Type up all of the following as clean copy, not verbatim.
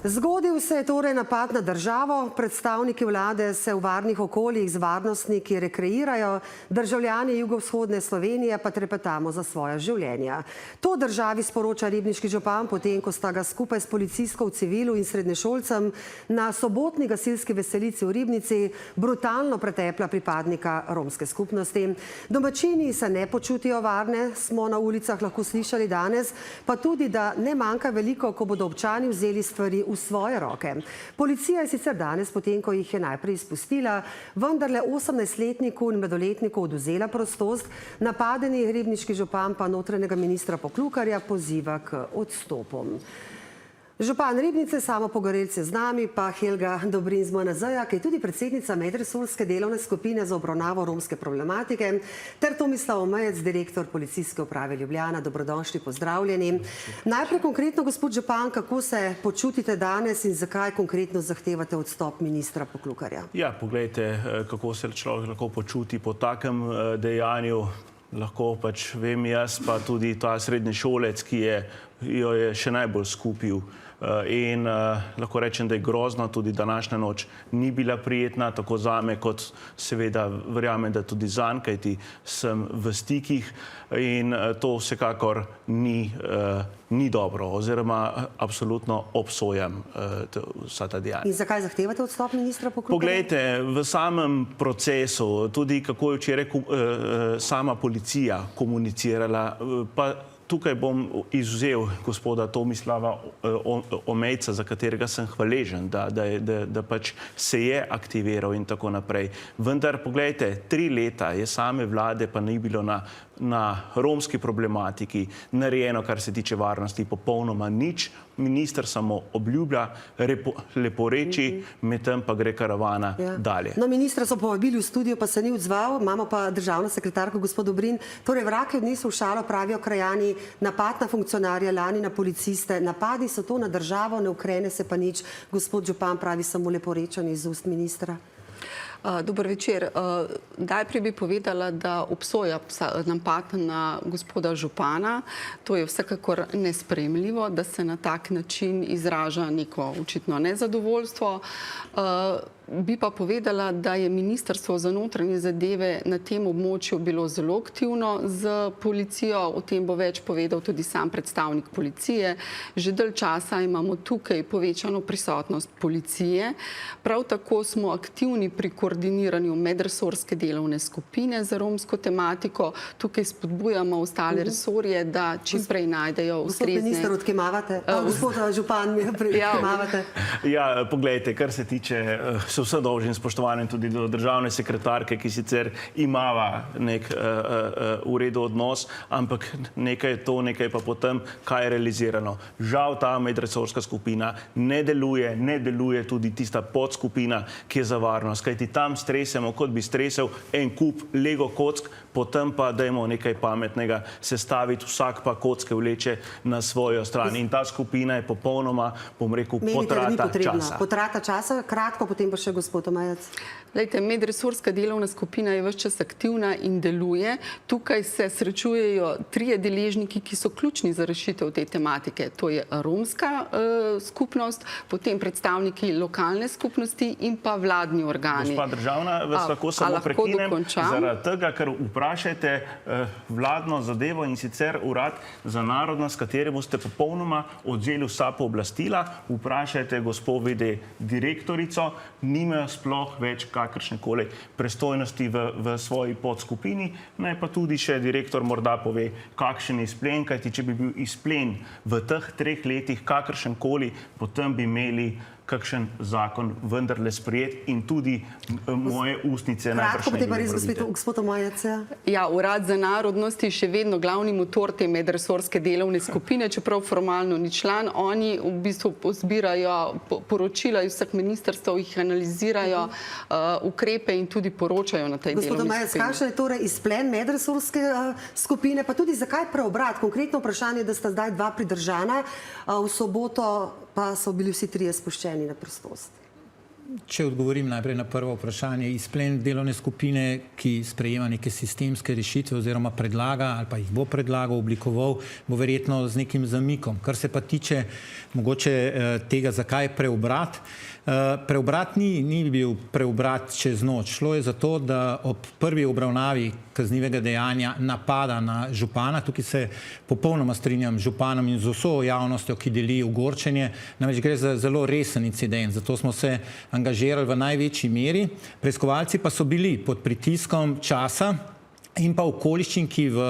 Zgodil se je torej napad na državo, predstavniki vlade se v varnih okoljih z varnostniki rekreirajo, državljani jugovzhodne Slovenije pa trepetamo za svoja življenja. To državi sporoča ribniški župan, potem ko sta ga skupaj s policistko v civilu in srednješolcem na sobotni gasilski veselici v Ribnici brutalno pretepla pripadnika romske skupnosti. Domačini se ne počutijo varne, smo na ulicah lahko slišali danes, pa tudi, da ne manjka veliko, ko bodo občani vzeli stvari v svoje roke. Policija je sicer danes, potem ko jih je najprej izpustila, vendarle 18-letniku in mladoletniku odvzela prostost, napadeni ribniški župan pa notranjega ministra Poklukarja poziva k odstopom. Župan Ribnice, Samo Pogorelc je z nami, pa Helga Dobrin z MNZ-ja, ki je tudi predsednica medresorske delovne skupine za obravnavo romske problematike, ter Tomislav Omejec, direktor Policijske uprave Ljubljana. Dobrodošli, pozdravljeni. Najprej konkretno, gospod župan, kako se počutite danes in zakaj konkretno zahtevate odstop ministra Poklukarja? Ja, poglejte, kako se človek lahko počuti po takem dejanju. Lahko pač vem jaz, pa tudi ta srednješolec, ki jo je še najbolj skupil. In lahko rečem, da je grozno, tudi današnja noč ni bila prijetna, tako zame, kot seveda verjamem, da tudi zanj, kajti sem v stikih in to vsekakor ni dobro, oziroma absolutno obsojam vsa ta dejanja. In zakaj zahtevate odstop ministra Poklukarja? Poglejte, v samem procesu, tudi kako je včeraj sama policija komunicirala, pa tukaj bom izvzel gospoda Tomislava Omejca, za katerega sem hvaležen, da pač se je aktiviral in tako naprej. Vendar, poglejte, 3 leta je same vlade, pa ni bilo na romski problematiki narejeno, kar se tiče varnosti, popolnoma nič. Minister samo obljublja, leporeči, medtem pa gre karavana dalje. No, ministra so povabili v studio, pa se ni odzval, imamo pa državno sekretarko, gospod Dobrin. Torej, vrag je odnesel v šalo, pravijo krajani, napad na funkcionarja, lani na policiste, napadi so to na državo, ne ukrene se pa nič. Gospod župan pravi samo leporečanje iz ust ministra. Dober večer. Najprej bi povedala, da obsoja napad na gospoda župana. To je vsekakor nesprejemljivo, da se na tak način izraža neko očitno nezadovoljstvo. Bi pa povedala, da je Ministrstvo za notranje zadeve na tem območju bilo zelo aktivno z policijo. O tem bo več povedal tudi sam predstavnik policije. Že dalj časa imamo tukaj povečano prisotnost policije. Prav tako smo aktivni pri koordiniranju medresorske delovne skupine za romsko tematiko. Tukaj spodbujamo ostale resorje, da čim prej najdejo ustrezne... Gospod minister, odkimavate? Gospod župan, odkimavate? Ja, poglejte, kar se tiče... Vse dolžim spoštovanjem tudi do državne sekretarke, ki sicer imava nek v redu odnos, ampak nekaj je to, nekaj pa potem, kaj je realizirano. Žal ta medresorska skupina ne deluje tudi tista podskupina, ki je za varnost, kajti tam stresemo, kot bi stresel en kup Lego kock, potem pa dajmo nekaj pametnega sestaviti, vsak pa kocke vleče na svojo stran. In ta skupina je popolnoma, bom rekel, potrata časa. Potrata časa, kratko, potem pa še gospod Omejec. Lejte, medresorska delovna skupina je ves čas aktivna in deluje. Tukaj se srečujejo 3 deležniki, ki so ključni za rešitev te tematike. To je romska skupnost, potem predstavniki lokalne skupnosti in pa vladni organi. Gospa državna, vas lahko samo prekinem, zaradi tega, ker vprašajte vladno zadevo in sicer Urad za narodnost, kateremu ste popolnoma odzeli vsa pooblastila. Vprašajte gospod direktorico, nimajo sploh več kakršnekoli prestojnosti v svoji podskupini. Naj pa tudi še direktor morda pove, kakšen je izplen, kajti če bi bil izplen v teh 3 letih kakršenkoli, potem bi imeli kakšen zakon vendarle sprejet in tudi moje ustnice najbrž ne bi prebite. Gospod Omejec. Ja, Urad za narodnost je še vedno glavni motor te medresorske delovne skupine, čeprav formalno ni član. Oni v bistvu zbirajo poročila iz vseh ministrstev, jih analizirajo ukrepe in tudi poročajo na tej delovni skupini. Gospod Omejec, kakšen je torej izplen medresorske skupine, pa tudi zakaj preobrat? Konkretno vprašanje, da sta zdaj 2 pridržana, v soboto pa so bili vsi 3 spuščeni na prostost. Če odgovorim najprej na prvo vprašanje, izplen delovne skupine, ki sprejema neke sistemske rešitve oziroma predlaga ali pa jih bo predlagal, oblikoval, bo verjetno z nekim zamikom. Kar se pa tiče mogoče tega, zakaj preobrat. Preobrat ni bil preobrat čez noč. Šlo je za to, da ob prvi obravnavi kaznivega dejanja napada na župana, tukaj se popolnoma strinjam z županom in z vso javnostjo, ki deli ogorčenje, namreč gre za zelo resen incident, zato smo se angažirali v največji meri. Preiskovalci pa so bili pod pritiskom časa in pa okoliščin, ki v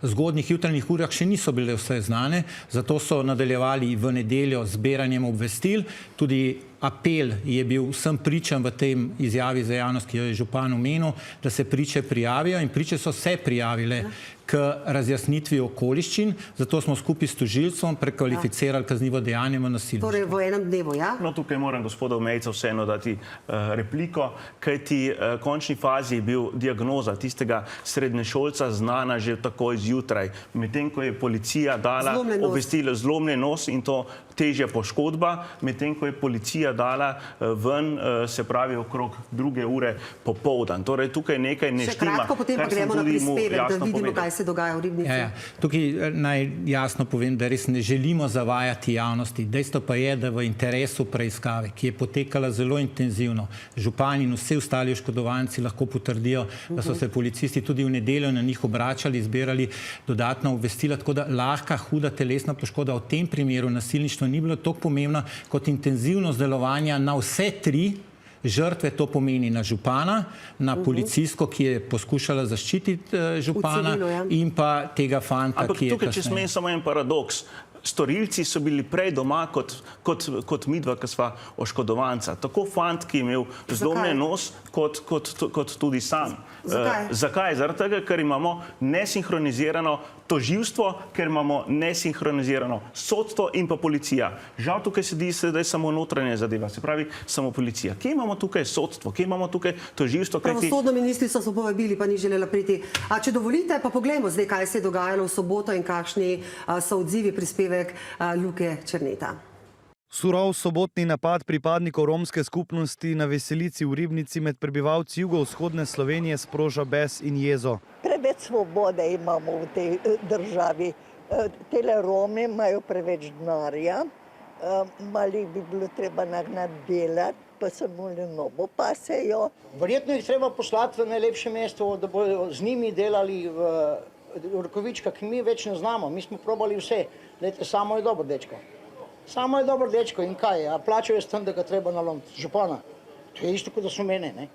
zgodnjih jutranjih urah še niso bile vse znane, zato so nadaljevali v nedeljo z zbiranjem obvestil. Tudi apel je bil vsem pričam v tem izjavi za javnost, ki jo je župan omenil, da se priče prijavijo in priče so se prijavile k razjasnitvi okoliščin, zato smo skupaj s tožilcem prekvalificirali kaznivo dejanje v nasilje. Torej v enem dnevu, ja? No, tukaj moram gospodu Omejca vseeno dati repliko, kajti v končni fazi je bil diagnoza tistega srednješolca znana že takoj zjutraj, medtem ko je policija dala obvestilo zlomljen nos in to težja poškodba, medtem ko je policija dala ven, se pravi okrog 2. ure popoldan. Torej tukaj nekaj ne štima. Še kratko, potem pa gremo na prispevek, da vidimo, kaj se dogaja v Ribnici. Tukaj naj jasno povem, da res ne želimo zavajati javnosti. Dejstvo pa je, da v interesu preiskave, ki je potekala zelo intenzivno, župani in vsi ostali oškodovanci lahko potrdijo, da so se policisti tudi v nedeljo na njih obračali, zbirali dodatna obvestila, tako da lahka huda telesna poškoda v tem primeru nasilništva ni bilo toliko pomembno kot intenzivnost delovanja na vse 3 žrtve, to pomeni na župana, na policistko, ki je poskušala zaščititi župana in pa tega fanta, ki je kasneje. Ampak tukaj, če smem samo en paradoks, storilci so bili prej doma kot midva, ki sva oškodovanca. Tako fant, ki je imel zlomljen nos, kot tudi sam. Zakaj? Zaradi tega, ker imamo nesinhronizirano tožilstvo, ker imamo nesinhronizirano sodstvo in pa policija. Žal tukaj sedi sedaj samo notranja zadeva, se pravi samo policija. Kje imamo tukaj sodstvo? Kje imamo tukaj tožilstvo? Pravosodno ministrico so povabili, pa ni želela priti. A če dovolite, pa poglejmo zdaj, kaj se je dogajalo v soboto in kakšni so odzivi, prispevek Luke Černeta. Surov sobotni napad pripadnikov romske skupnosti na veselici v Ribnici med prebivalci jugovzhodne Slovenije sproža bes in jezo. Preveč svobode imamo v tej državi. Tele Romi imajo preveč denarja, malo bi bilo treba nagnati delati, pa samo lenobo pasejo. Verjetno jih treba poslati v najlepše mesto, da bodo z njimi delali v rokovičkah, ki mi več ne znamo. Mi smo probali vse. Glejte, samo je dobro, dečko. Samo je dobro dečko in kaj, a plačajo s tem, da ga treba nalomiti, župana. To je isto, kot da so mene, ne?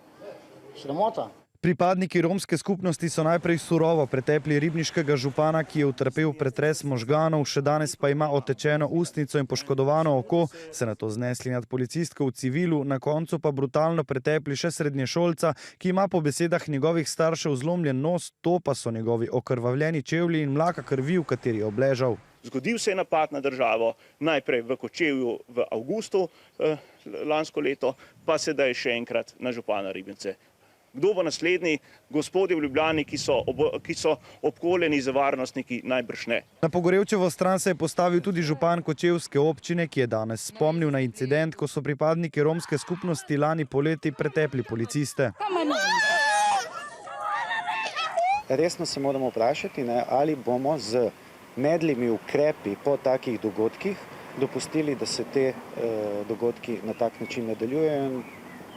Sramota. Pripadniki romske skupnosti so najprej surovo pretepli ribniškega župana, ki je utrpel pretres možganov, še danes pa ima otečeno ustnico in poškodovano oko, se nato znesli nad policistko v civilu, na koncu pa brutalno pretepli še srednješolca, ki ima po besedah njegovih staršev zlomljen nos, to pa so njegovi okrvavljeni čevlji in mlaka krvi, v kateri je obležal. Zgodil se je napad na državo, najprej v Kočevju v avgustu lansko leto, pa sedaj še enkrat na župana Ribnice. Kdo bo naslednji? Gospodje v Ljubljani, ki so obkoljeni z varnostniki, najbrž ne. Na Pogorevčevo stran se je postavil tudi župan kočevske občine, ki je danes spomnil na incident, ko so pripadniki romske skupnosti lani poleti pretepli policiste. Resno se moramo vprašati, ali bomo z medlimi ukrepi po takih dogodkih dopustili, da se te dogodki na tak način nadaljujejo in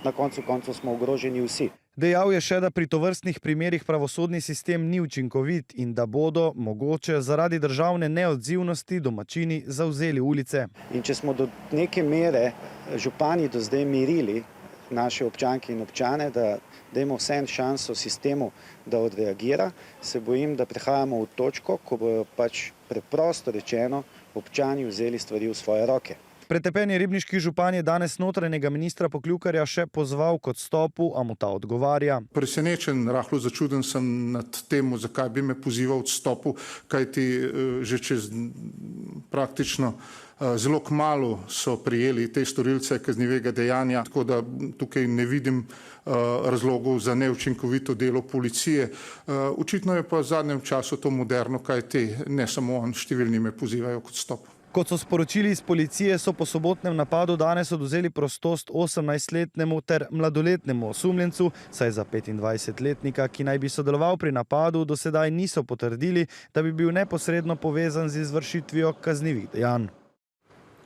na koncu koncev smo ogroženi vsi. Dejal je še, da pri tovrstnih primerih pravosodni sistem ni učinkovit in da bodo mogoče zaradi državne neodzivnosti domačini zavzeli ulice. In če smo do neke mere župani do zdaj mirili naše občanke in občane, da dajmo vsem šanso sistemu, da odreagira, se bojim, da prihajamo v točko, ko bojo pač preprosto rečeno občani vzeli stvari v svoje roke. Pretepeni ribniški župan je danes notranjega ministra Poklukarja še pozval k odstopu, a mu ta odgovarja. Presenečen, rahlo začuden sem nad tem, zakaj bi me pozival odstopu, kajti že čez praktično zelo kmalu so prijeli te storilce kaznivega dejanja, tako da tukaj ne vidim razlogov za neučinkovito delo policije. Očitno je pa v zadnjem času to moderno, kajti ne samo on, številni me pozivajo k odstopu. Kot so sporočili iz policije, so po sobotnem napadu danes odvzeli prostost 18-letnemu ter mladoletnemu osumljencu, saj za 25-letnika, ki naj bi sodeloval pri napadu, do sedaj niso potrdili, da bi bil neposredno povezan z izvršitvijo kaznivih dejanj.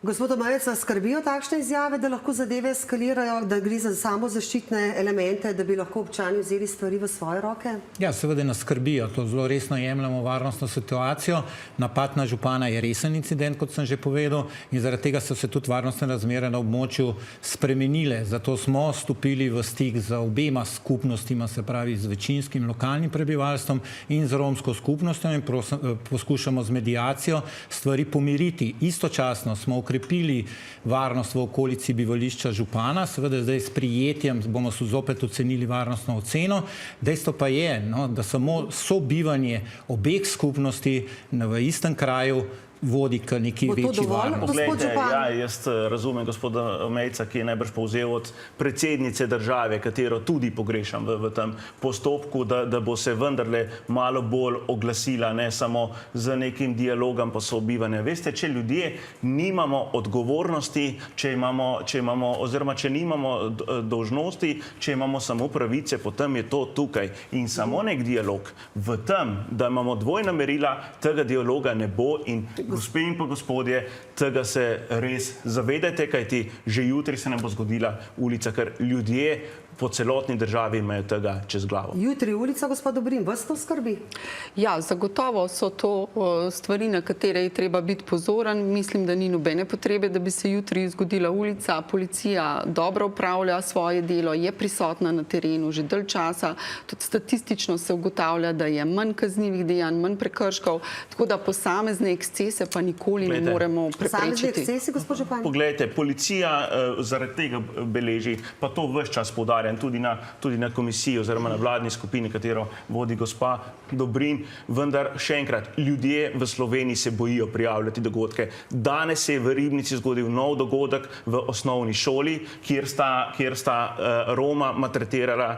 Gospod Omejec, vas skrbijo takšne izjave, da lahko zadeve eskalirajo, da gre za samozaščitne elemente, da bi lahko občani vzeli stvari v svoje roke? Ja, seveda nas skrbijo. To zelo resno jemljemo varnostno situacijo. Napad na župana je resen incident, kot sem že povedal, in zaradi tega so se tudi varnostne razmere na območju spremenile. Zato smo stopili v stik z obema skupnostima, se pravi z večinskim lokalnim prebivalstvom in z romsko skupnostjo in poskušamo z mediacijo stvari pomiriti. Istočasno smo ukrepili varnost v okolici bivališča župana, seveda zdaj s prijetjem bomo zopet ocenili varnostno oceno. Dejstvo pa je, da samo sobivanje obeh skupnosti v istem kraju vodi k neki večji varnosti. Poglejte, ja, jaz razumem gospoda Omejca, ki je najbrž povzel od predsednice države, katero tudi pogrešam v tem postopku, da bo se vendarle malo bolj oglasila, ne samo z nekim dialogom pa sobivanja. Veste, če ljudje nimamo odgovornosti, če nimamo dolžnosti, če imamo samo pravice, potem je to tukaj. In samo nek dialog v tem, da imamo dvojna merila, tega dialoga ne bo in gospe in pa gospodje, tega se res zavedajte, kajti že jutri se nam bo zgodila ulica, ker ljudje po celotni državi imajo tega čez glavo. Jutri ulica, gospod Dobrin, vas to skrbi? Ja, zagotovo so to stvari, na katere je treba biti pozoren. Mislim, da ni nobene potrebe, da bi se jutri zgodila ulica. Policija dobro upravlja svoje delo, je prisotna na terenu že dalj časa. Tudi statistično se ugotavlja, da je manj kaznivih dejanj, manj prekrškov, tako da posamezne ekscese pa nikoli ne moremo preprečiti. Posamezne ekscesi, gospod župan? Poglejte, policija zaradi tega beleži, pa to ves čas poudarja, tudi na komisiji oziroma na vladni skupini, katero vodi gospa Dobrin, vendar še enkrat, ljudje v Sloveniji se bojijo prijavljati dogodke. Danes se je v Ribnici zgodil nov dogodek v osnovni šoli, kjer sta Roma maltretirala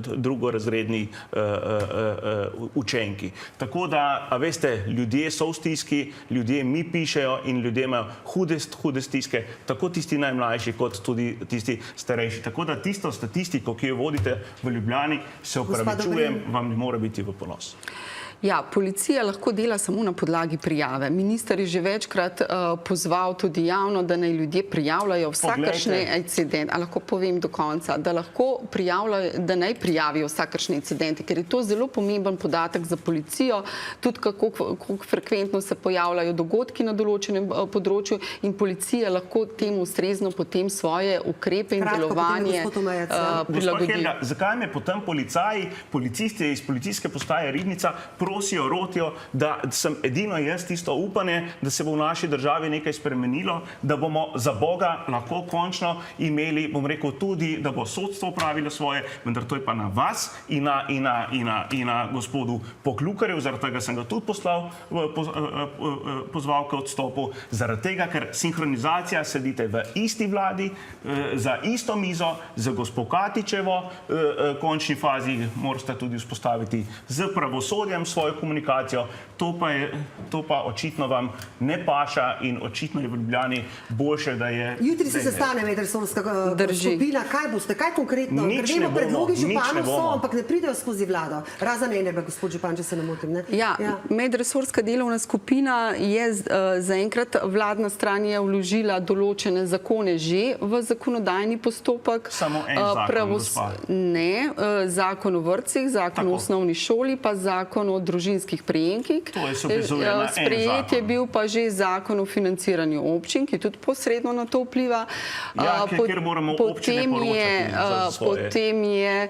drugorazredni učenki. Tako da, a veste, ljudje so v stiski, ljudje mi pišejo in ljudje imajo hude stiske, tako tisti najmlajši kot tudi tisti starejši. Tako da tisto statistiko, ki jo vodite v Ljubljani, se opravičujem, vam ne more biti v ponos. Ja, policija lahko dela samo na podlagi prijave. Minister je že večkrat pozval tudi javno, da naj ljudje prijavljajo vsakršne incidente. A lahko povem do konca, da naj prijavijo vsakršne incidente, ker je to zelo pomemben podatek za policijo, tudi kako frekventno se pojavljajo dogodki na določenem področju in policija lahko temu ustrezno potem svoje ukrepe in delovanje prilagodi. Zakaj me potem policisti iz policijske postaje Ribnica prosijo, rotijo, da sem edino jaz tisto upanje, da se bo v naši državi nekaj spremenilo, da bomo za Boga lahko končno imeli, bom rekel, tudi, da bo sodstvo pravilo svoje, vendar to je pa na vas in na gospodu Poklukarju, zaradi tega sem ga tudi pozval k odstopu, zaradi tega, ker sinhronizacija sedite v isti vladi, za isto mizo, za gospod Katičevo, končni fazi morate tudi vzpostaviti z pravosodjem svojo komunikacijo, to pa očitno vam ne paša in očitno je v Ljubljani boljše, da je... Jutri se sestane medresorska skupina, kaj boste, kaj konkretno? Nič ne bomo, predlogi županov so, ampak ne pridejo skozi vlado. Razen enega, gospod župan, če se ne motim, ne? Ja, medresorska delovna skupina je zaenkrat, vladna stran je vložila določene zakone že v zakonodajni postopek. Samo en zakon, gospa? Ne, zakon o vrtcih, zakon o osnovni šoli, pa zakon o družinskih prejemkih. Sprejet je bil pa že zakon o financiranju občin, ki tudi posredno na to vpliva. Ja, ker moramo občine poročati za svoje. Potem je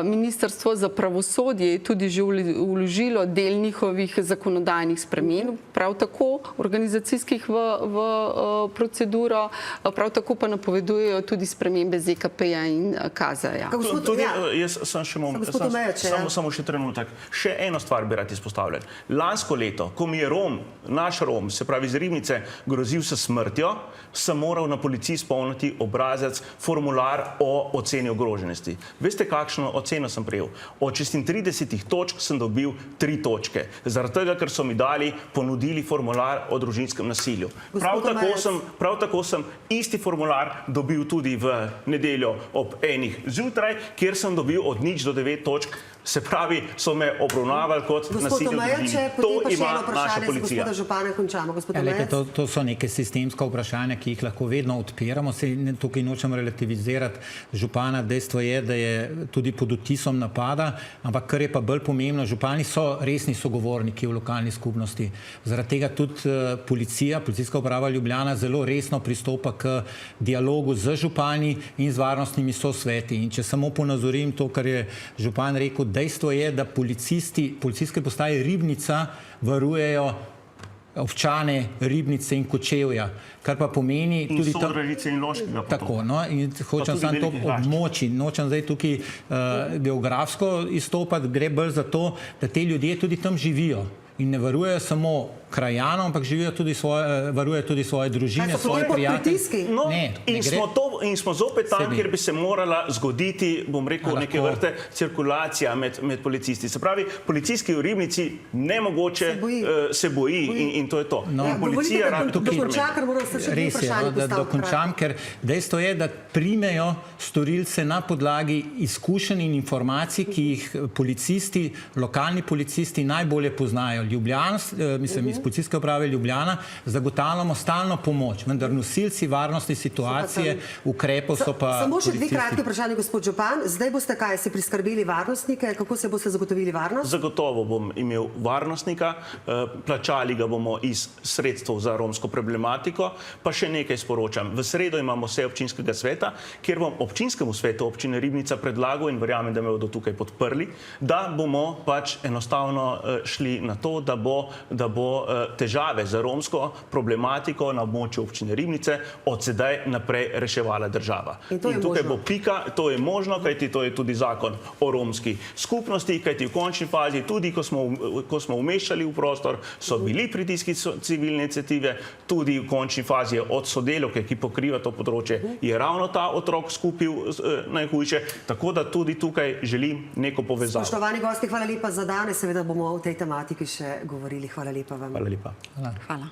Ministrstvo za pravosodje tudi že vložilo del njihovih zakonodajnih sprememb, prav tako organizacijskih v proceduro, prav tako pa napovedujejo tudi spremembe ZKP-ja in KZ-ja. Jaz samo še trenutek. Še eno stvar bi rad izpostavljen. Lansko leto, ko mi je naš Rom, se pravi iz Ribnice, grozil s smrtjo, sem moral na policiji izpolniti obrazec, formular o oceni ogroženosti. Veste, kakšno oceno sem prejel? Od 36 točk sem dobil 3 točke. Zaradi tega, ker so mi ponudili formular o družinskem nasilju. Prav tako sem isti formular dobil tudi v nedeljo ob 1 zjutraj, kjer sem dobil od 0 do 9 točk. Se pravi, so me obravnavali kot nasilje v družini. To ima naša policija. Gospoda Župana končamo. To so neke sistemska vprašanja, ki jih lahko vedno odpiramo. Tukaj nočem relativizirati župana. Dejstvo je, da je tudi pod vtisom napada, ampak kar je pa bolj pomembno, župani so resni sogovorniki v lokalni skupnosti. Zaradi tega tudi Policijska uprava Ljubljana zelo resno pristopa k dialogu z župani in z varnostnimi sosveti. In če samo ponazorim to, kar je župan rekel, dejstvo je, da policijske postaje Ribnica varujejo občane Ribnice in Kočevja, kar pa pomeni tudi tam... In Sodražice in Loškega. Tako, no, in hočem samo to območje. Nočem zdaj tukaj geografsko izstopati, gre bolj za to, da te ljudje tudi tam živijo in ne varujejo samo krajanom, ampak varujejo tudi svoje družine, svoje prijatelje. In smo zopet tam, kjer bi se morala zgoditi, bom rekel, neke vrste cirkulacija med policisti. Se pravi, policijski v Ribnici nemogoče se boji in to je to. Res je, da dokončam, ker dejstvo je, da primejo storilce na podlagi izkušenj in informacij, ki jih policisti, lokalni policisti najbolje poznajo. Iz Policijske uprave Ljubljana zagotavljamo stalno pomoč, vendar nosilci varnostne situacije, ukrepov so pa samo še policisti. 2 kratke vprašanje, gospod župan. Zdaj boste kaj, si priskrbeli varnostnike? Kako se boste zagotovili varnost? Zagotovo bom imel varnostnika, plačali ga bomo iz sredstev za romsko problematiko, pa še nekaj sporočam. V sredo imamo sejo občinskega sveta, kjer bom občinskemu svetu občine Ribnica predlagal in verjamem, da me bodo tukaj podprli, da bomo pač enostavno šli na to, da bo težave za romsko problematiko na območju občine Ribnice od sedaj naprej reševala država. In tukaj bo pika, to je možno, kajti to je tudi zakon o romski skupnosti, kajti v končni fazi, tudi ko smo umeščali v prostor, so bili pritiski civilne iniciative, tudi v končni fazi od sodelavke, ki pokriva to področje, je ravno ta otrok skupil najhujše, tako da tudi tukaj želim neko povezavo. Spoštovani gosti, hvala lepa za danes, seveda bomo o tej tematiki še govorili. Hvala lepa vam. Hvala lepa. Hvala.